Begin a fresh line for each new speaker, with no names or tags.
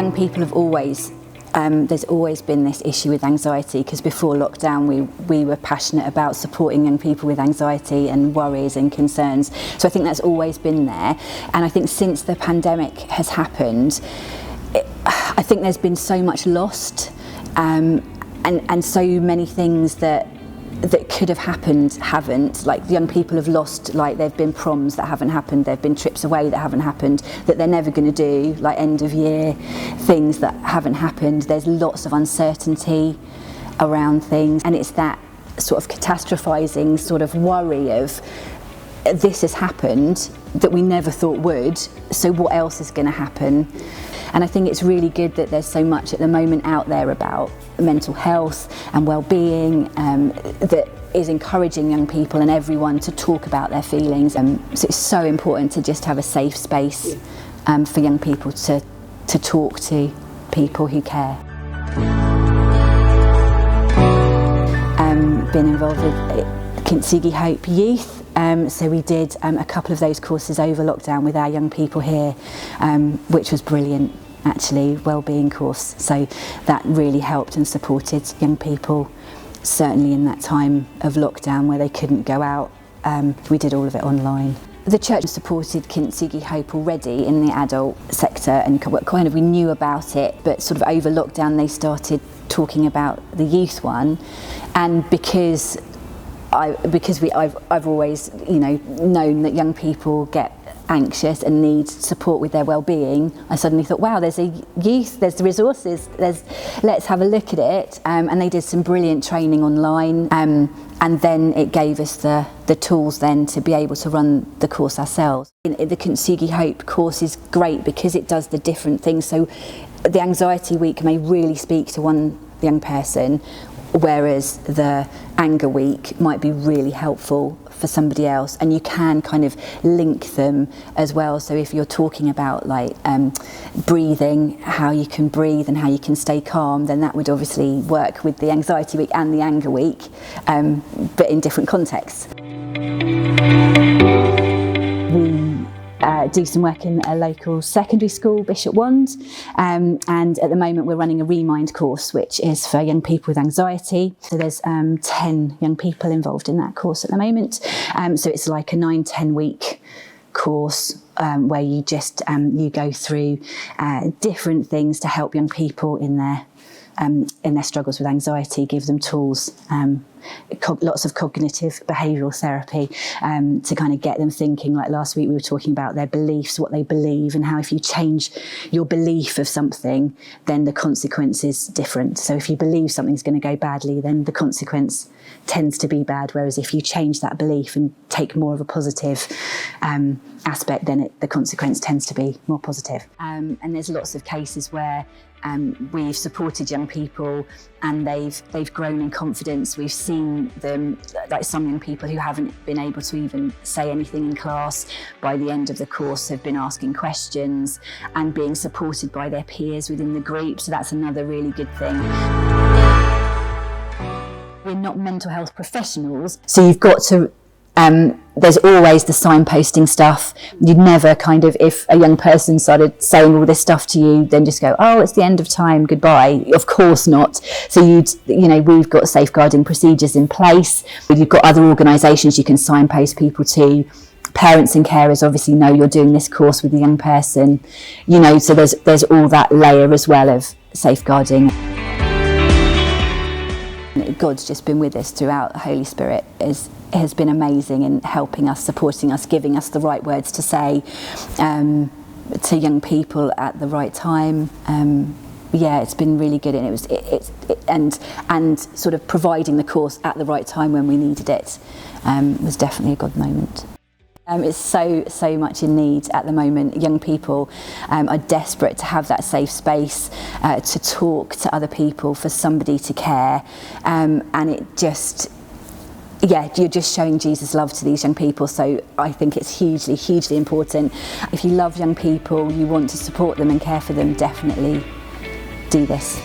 young people have always, there's always been this issue with anxiety, because before lockdown we were passionate about supporting young people with anxiety and worries and concerns. So I think that's always been there. And I think since the pandemic has happened, I think there's been so much lost, and so many things that could have happened haven't. Like, young people have lost, like, there've been proms that haven't happened, there've been trips away that haven't happened, that they're never going to do, like end of year things that haven't happened. There's lots of uncertainty around things, and it's that sort of catastrophizing sort of worry of, this has happened that we never thought would, so what else is going to happen? And I think it's really good that there's so much at the moment out there about mental health and well-being, that is encouraging young people and everyone to talk about their feelings. So it's so important to just have a safe space for young people to talk to people who care. Been involved with Kintsugi Hope Youth. So we did a couple of those courses over lockdown with our young people here, which was brilliant, actually, wellbeing course. So that really helped and supported young people, certainly in that time of lockdown where they couldn't go out. We did all of it online. The church supported Kintsugi Hope already in the adult sector, and kind of we knew about it, but sort of over lockdown they started talking about the youth one. And because I've always, known that young people get anxious and need support with their well-being, I suddenly thought, wow, there's a youth, there's the resources, let's have a look at it. And they did some brilliant training online, and then it gave us the tools then to be able to run the course ourselves. The Kintsugi Hope course is great because it does the different things. So the anxiety week may really speak to one young person, whereas the anger week might be really helpful for somebody else, and you can kind of link them as well. So if you're talking about like breathing, how you can breathe and how you can stay calm, then that would obviously work with the anxiety week and the anger week, but in different contexts. We do some work in a local secondary school, Bishop Wand, and at the moment we're running a Re-Mind course, which is for young people with anxiety. So there's 10 young people involved in that course at the moment. So it's like a 9-10 week course where you just you go through different things to help young people in their struggles with anxiety, give them tools, lots of cognitive behavioural therapy to kind of get them thinking. Like last week we were talking about their beliefs, what they believe, and how if you change your belief of something, then the consequence is different. So if you believe something's going to go badly, then the consequence tends to be bad, whereas if you change that belief and take more of a positive aspect, then the consequence tends to be more positive. And there's lots of cases where we've supported young people and they've grown in confidence. We've seen them, like some young people who haven't been able to even say anything in class, by the end of the course have been asking questions and being supported by their peers within the group. So that's another really good thing. We're not mental health professionals, so you've got to there's always the signposting stuff. You'd never kind of, if a young person started saying all this stuff to you, then just go, oh, it's the end of time, goodbye. Of course not. So we've got safeguarding procedures in place. You've got other organisations you can signpost people to. Parents and carers obviously know you're doing this course with a young person. So there's all that layer as well of safeguarding. God's just been with us throughout. The Holy Spirit has been amazing in helping us, supporting us, giving us the right words to say to young people at the right time. It's been really good, and and sort of providing the course at the right time when we needed it was definitely a God moment. It's so much in need at the moment. Young people are desperate to have that safe space to talk to other people, for somebody to care, and it just, you're just showing Jesus' love to these young people. So I think it's hugely, hugely important. If you love young people, you want to support them and care for them, definitely do this.